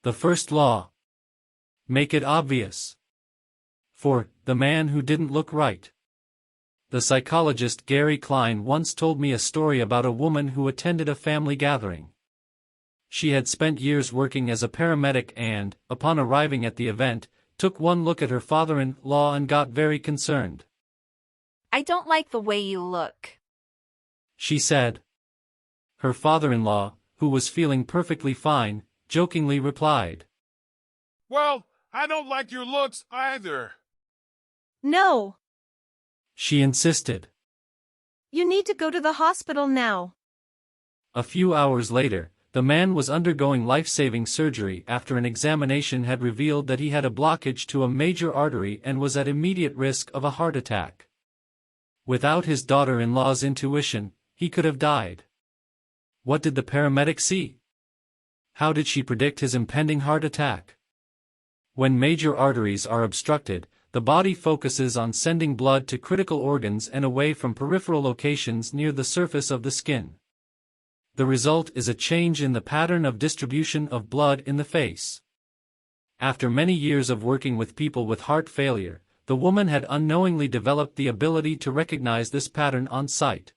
The first law. Make it obvious. 4. The man who didn't look right. The psychologist Gary Klein once told me a story about a woman who attended a family gathering. She had spent years working as a paramedic and, upon arriving at the event, took one look at her father-in-law and got very concerned. "I don't like the way you look," she said. Her father-in-law, who was feeling perfectly fine, jokingly replied, "Well, I don't like your looks either." "No, she insisted. you need to go to the hospital now." A few hours later, the man was undergoing life-saving surgery after an examination had revealed that he had a blockage to a major artery and was at immediate risk of a heart attack. Without his daughter-in-law's intuition, he could have died. What did the paramedic see? How did she predict his impending heart attack? When major arteries are obstructed, the body focuses on sending blood to critical organs and away from peripheral locations near the surface of the skin. The result is a change in the pattern of distribution of blood in the face. After many years of working with people with heart failure, the woman had unknowingly developed the ability to recognize this pattern on sight.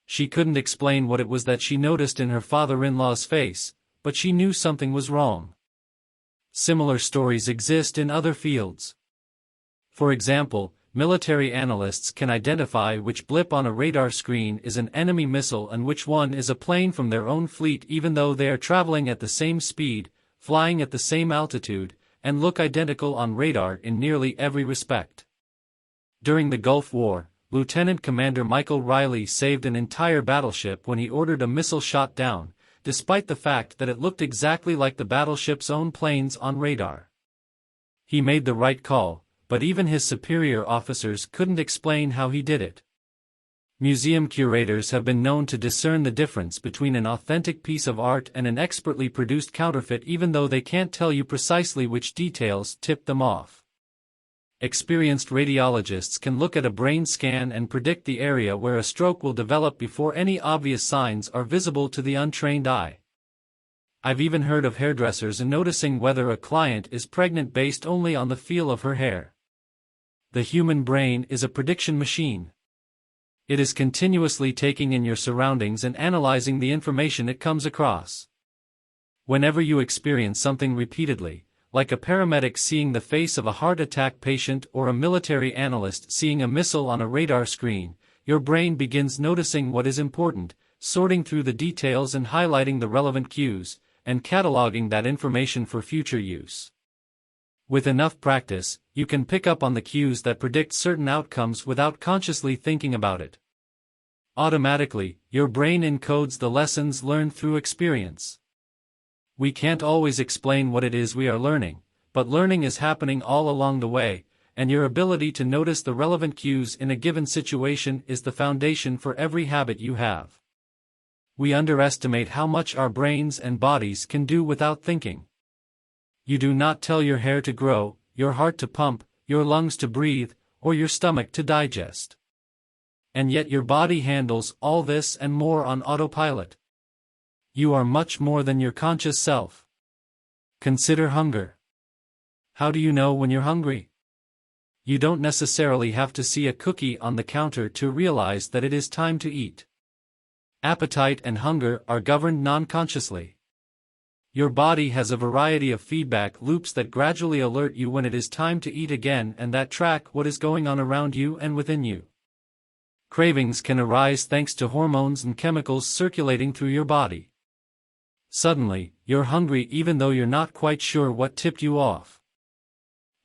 She couldn't explain what it was that she noticed in her father-in-law's face, but she knew something was wrong. Similar stories exist in other fields. For example, military analysts can identify which blip on a radar screen is an enemy missile and which one is a plane from their own fleet, even though they are traveling at the same speed, flying at the same altitude, and look identical on radar in nearly every respect. During the Gulf War, Lieutenant Commander Michael Riley saved an entire battleship when he ordered a missile shot down, despite the fact that it looked exactly like the battleship's own planes on radar. He made the right call, but even his superior officers couldn't explain how he did it. Museum curators have been known to discern the difference between an authentic piece of art and an expertly produced counterfeit, even though they can't tell you precisely which details tipped them off. Experienced radiologists can look at a brain scan and predict the area where a stroke will develop before any obvious signs are visible to the untrained eye. I've even heard of hairdressers noticing whether a client is pregnant based only on the feel of her hair. The human brain is a prediction machine. It is continuously taking in your surroundings and analyzing the information it comes across. Whenever you experience something repeatedly, like a paramedic seeing the face of a heart attack patient or a military analyst seeing a missile on a radar screen, your brain begins noticing what is important, sorting through the details and highlighting the relevant cues, and cataloging that information for future use. With enough practice, you can pick up on the cues that predict certain outcomes without consciously thinking about it. Automatically, your brain encodes the lessons learned through experience. We can't always explain what it is we are learning, but learning is happening all along the way, and your ability to notice the relevant cues in a given situation is the foundation for every habit you have. We underestimate how much our brains and bodies can do without thinking. You do not tell your hair to grow, your heart to pump, your lungs to breathe, or your stomach to digest. And yet your body handles all this and more on autopilot. You are much more than your conscious self. Consider hunger. How do you know when you're hungry? You don't necessarily have to see a cookie on the counter to realize that it is time to eat. Appetite and hunger are governed non-consciously. Your body has a variety of feedback loops that gradually alert you when it is time to eat again and that track what is going on around you and within you. Cravings can arise thanks to hormones and chemicals circulating through your body. Suddenly, you're hungry even though you're not quite sure what tipped you off.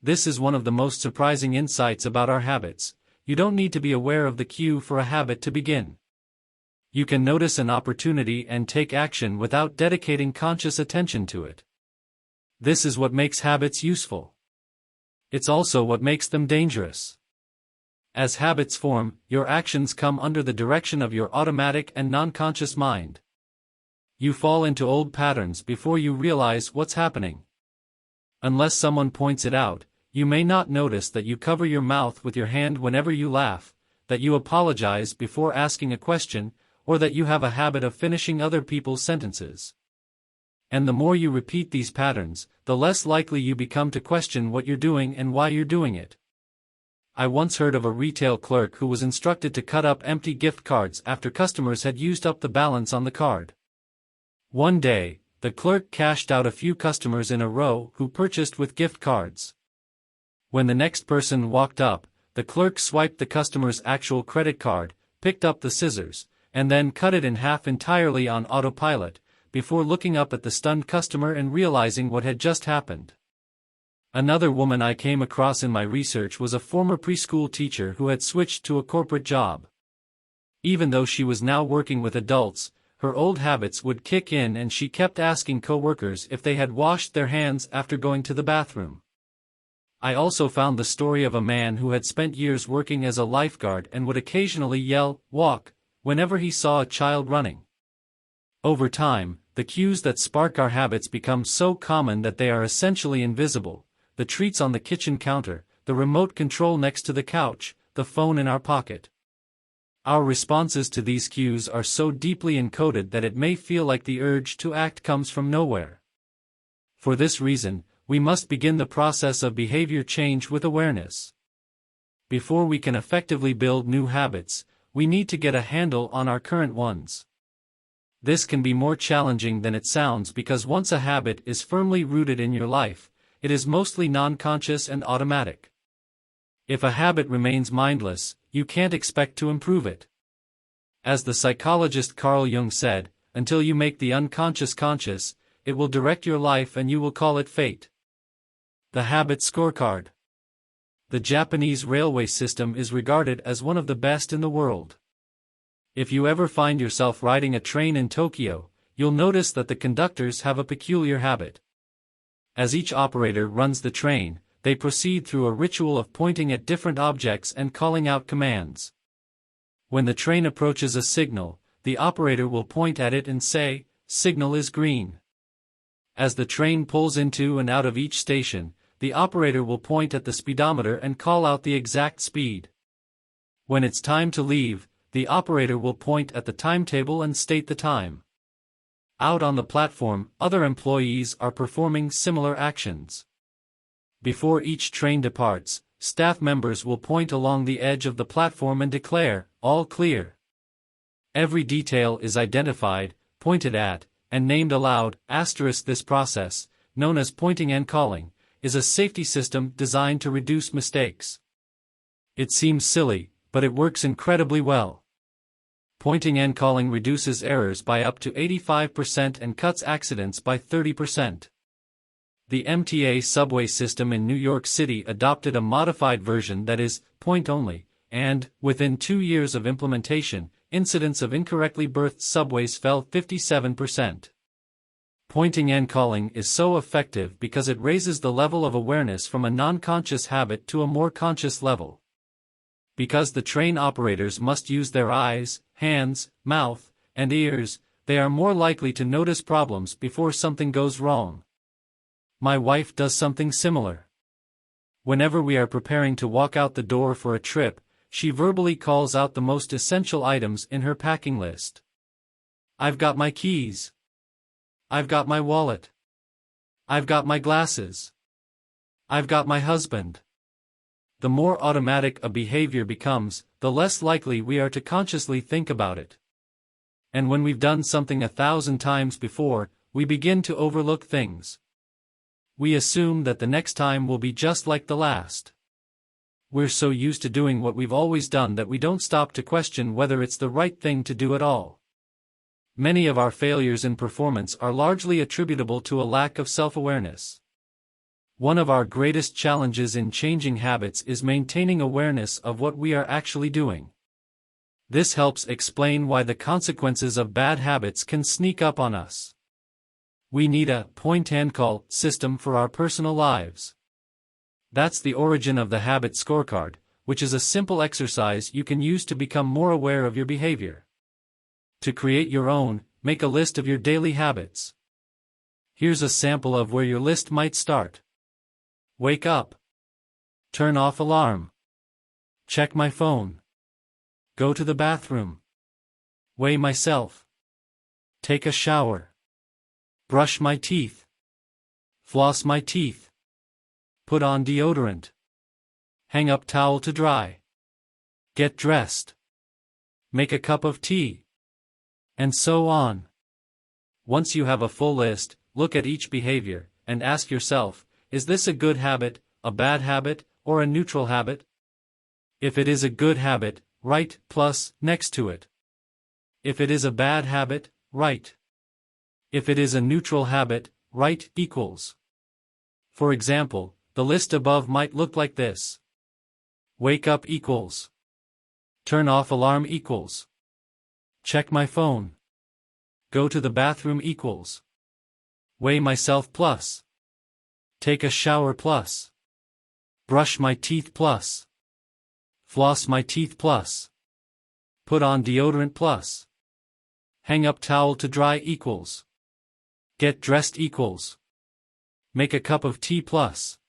This is one of the most surprising insights about our habits. You don't need to be aware of the cue for a habit to begin. You can notice an opportunity and take action without dedicating conscious attention to it. This is what makes habits useful. It's also what makes them dangerous. As habits form, your actions come under the direction of your automatic and non-conscious mind. You fall into old patterns before you realize what's happening. Unless someone points it out, you may not notice that you cover your mouth with your hand whenever you laugh, that you apologize before asking a question, or that you have a habit of finishing other people's sentences. And the more you repeat these patterns, the less likely you become to question what you're doing and why you're doing it. I once heard of a retail clerk who was instructed to cut up empty gift cards after customers had used up the balance on the card. One day, the clerk cashed out a few customers in a row who purchased with gift cards. When the next person walked up, the clerk swiped the customer's actual credit card, picked up the scissors, and then cut it in half entirely on autopilot, before looking up at the stunned customer and realizing what had just happened. Another woman I came across in my research was a former preschool teacher who had switched to a corporate job. Even though she was now working with adults, her old habits would kick in and she kept asking coworkers if they had washed their hands after going to the bathroom. I also found the story of a man who had spent years working as a lifeguard and would occasionally yell, "Walk," whenever he saw a child running. Over time, the cues that spark our habits become so common that they are essentially invisible: the treats on the kitchen counter, the remote control next to the couch, the phone in our pocket. Our responses to these cues are so deeply encoded that it may feel like the urge to act comes from nowhere. For this reason, we must begin the process of behavior change with awareness. Before we can effectively build new habits, we need to get a handle on our current ones. This can be more challenging than it sounds because once a habit is firmly rooted in your life, it is mostly non-conscious and automatic. If a habit remains mindless, you can't expect to improve it. As the psychologist Carl Jung said, until you make the unconscious conscious, it will direct your life and you will call it fate. The Habit Scorecard. The Japanese railway system is regarded as one of the best in the world. If you ever find yourself riding a train in Tokyo, you'll notice that the conductors have a peculiar habit. As each operator runs the train, they proceed through a ritual of pointing at different objects and calling out commands. When the train approaches a signal, the operator will point at it and say, "Signal is green." As the train pulls into and out of each station, the operator will point at the speedometer and call out the exact speed. When it's time to leave, the operator will point at the timetable and state the time. Out on the platform, other employees are performing similar actions. Before each train departs, staff members will point along the edge of the platform and declare, "All clear." Every detail is identified, pointed at, and named aloud. This process, known as pointing and calling, is a safety system designed to reduce mistakes. It seems silly, but it works incredibly well. Pointing and calling reduces errors by up to 85% and cuts accidents by 30%. The MTA subway system in New York City adopted a modified version that is, point only, and, within 2 years of implementation, incidents of incorrectly berthed subways fell 57%. Pointing and calling is so effective because it raises the level of awareness from a non-conscious habit to a more conscious level. Because the train operators must use their eyes, hands, mouth, and ears, they are more likely to notice problems before something goes wrong. My wife does something similar. Whenever we are preparing to walk out the door for a trip, she verbally calls out the most essential items in her packing list. "I've got my keys. I've got my wallet. I've got my glasses. I've got my husband." The more automatic a behavior becomes, the less likely we are to consciously think about it. And when we've done something 1,000 times before, we begin to overlook things. We assume that the next time will be just like the last. We're so used to doing what we've always done that we don't stop to question whether it's the right thing to do at all. Many of our failures in performance are largely attributable to a lack of self-awareness. One of our greatest challenges in changing habits is maintaining awareness of what we are actually doing. This helps explain why the consequences of bad habits can sneak up on us. We need a point-and-call system for our personal lives. That's the origin of the Habit Scorecard, which is a simple exercise you can use to become more aware of your behavior. To create your own, make a list of your daily habits. Here's a sample of where your list might start. Wake up. Turn off alarm. Check my phone. Go to the bathroom. Weigh myself. Take a shower. Brush my teeth. Floss my teeth. Put on deodorant. Hang up towel to dry. Get dressed. Make a cup of tea. And so on. Once you have a full list, look at each behavior, and ask yourself, is this a good habit, a bad habit, or a neutral habit? If it is a good habit, write plus next to it. If it is a bad habit, write. If it is a neutral habit, write equals. For example, the list above might look like this. Wake up equals. Turn off alarm equals. Check my phone. Go to the bathroom equals. Weigh myself plus. Take a shower plus. Brush my teeth plus. Floss my teeth plus. Put on deodorant plus. Hang up towel to dry equals. Get dressed equals. Make a cup of tea plus.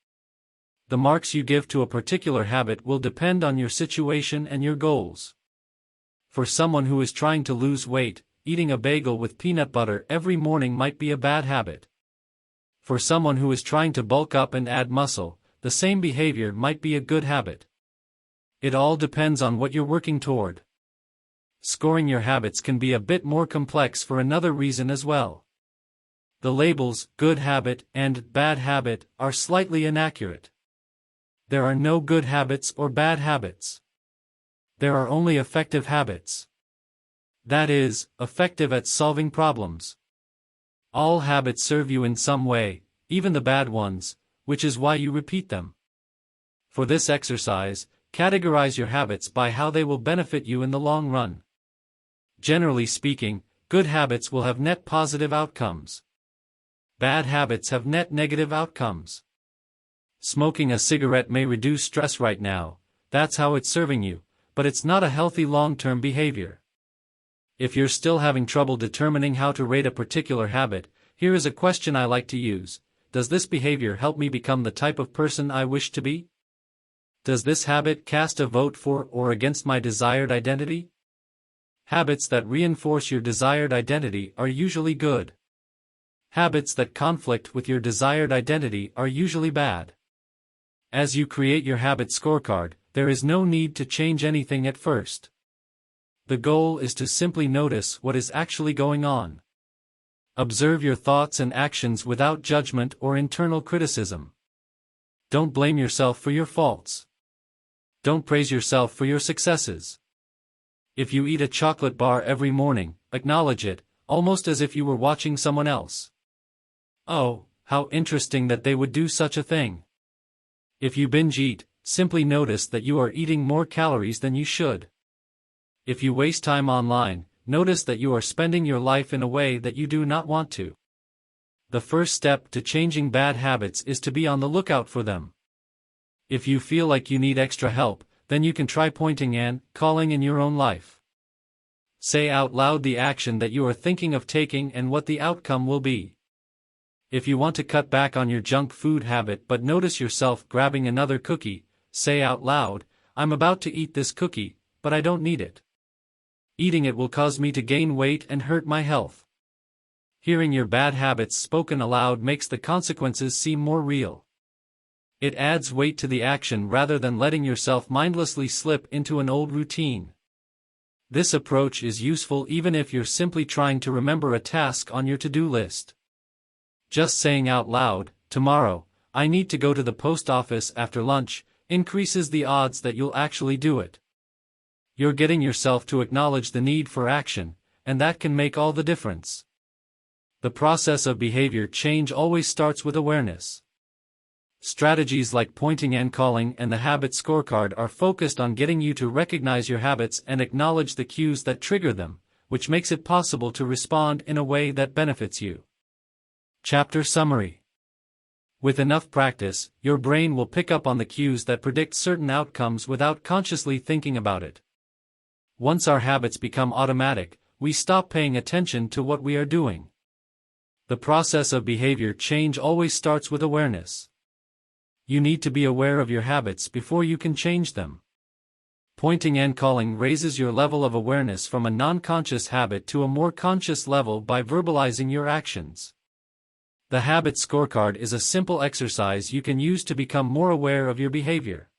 The marks you give to a particular habit will depend on your situation and your goals. For someone who is trying to lose weight, eating a bagel with peanut butter every morning might be a bad habit. For someone who is trying to bulk up and add muscle, the same behavior might be a good habit. It all depends on what you're working toward. Scoring your habits can be a bit more complex for another reason as well. The labels, good habit and bad habit, are slightly inaccurate. There are no good habits or bad habits. There are only effective habits. That is, effective at solving problems. All habits serve you in some way, even the bad ones, which is why you repeat them. For this exercise, categorize your habits by how they will benefit you in the long run. Generally speaking, good habits will have net positive outcomes. Bad habits have net negative outcomes. Smoking a cigarette may reduce stress right now, that's how it's serving you, but it's not a healthy long-term behavior. If you're still having trouble determining how to rate a particular habit, here is a question I like to use. Does this behavior help me become the type of person I wish to be? Does this habit cast a vote for or against my desired identity? Habits that reinforce your desired identity are usually good. Habits that conflict with your desired identity are usually bad. As you create your habit scorecard, there is no need to change anything at first. The goal is to simply notice what is actually going on. Observe your thoughts and actions without judgment or internal criticism. Don't blame yourself for your faults. Don't praise yourself for your successes. If you eat a chocolate bar every morning, acknowledge it, almost as if you were watching someone else. Oh, how interesting that they would do such a thing. If you binge eat, simply notice that you are eating more calories than you should. If you waste time online, notice that you are spending your life in a way that you do not want to. The first step to changing bad habits is to be on the lookout for them. If you feel like you need extra help, then you can try pointing and calling in your own life. Say out loud the action that you are thinking of taking and what the outcome will be. If you want to cut back on your junk food habit but notice yourself grabbing another cookie, say out loud, I'm about to eat this cookie, but I don't need it. Eating it will cause me to gain weight and hurt my health. Hearing your bad habits spoken aloud makes the consequences seem more real. It adds weight to the action rather than letting yourself mindlessly slip into an old routine. This approach is useful even if you're simply trying to remember a task on your to-do list. Just saying out loud, tomorrow, I need to go to the post office after lunch, increases the odds that you'll actually do it. You're getting yourself to acknowledge the need for action, and that can make all the difference. The process of behavior change always starts with awareness. Strategies like pointing and calling and the habit scorecard are focused on getting you to recognize your habits and acknowledge the cues that trigger them, which makes it possible to respond in a way that benefits you. Chapter Summary. With enough practice, your brain will pick up on the cues that predict certain outcomes without consciously thinking about it. Once our habits become automatic, we stop paying attention to what we are doing. The process of behavior change always starts with awareness. You need to be aware of your habits before you can change them. Pointing and calling raises your level of awareness from a non-conscious habit to a more conscious level by verbalizing your actions. The habit scorecard is a simple exercise you can use to become more aware of your behavior.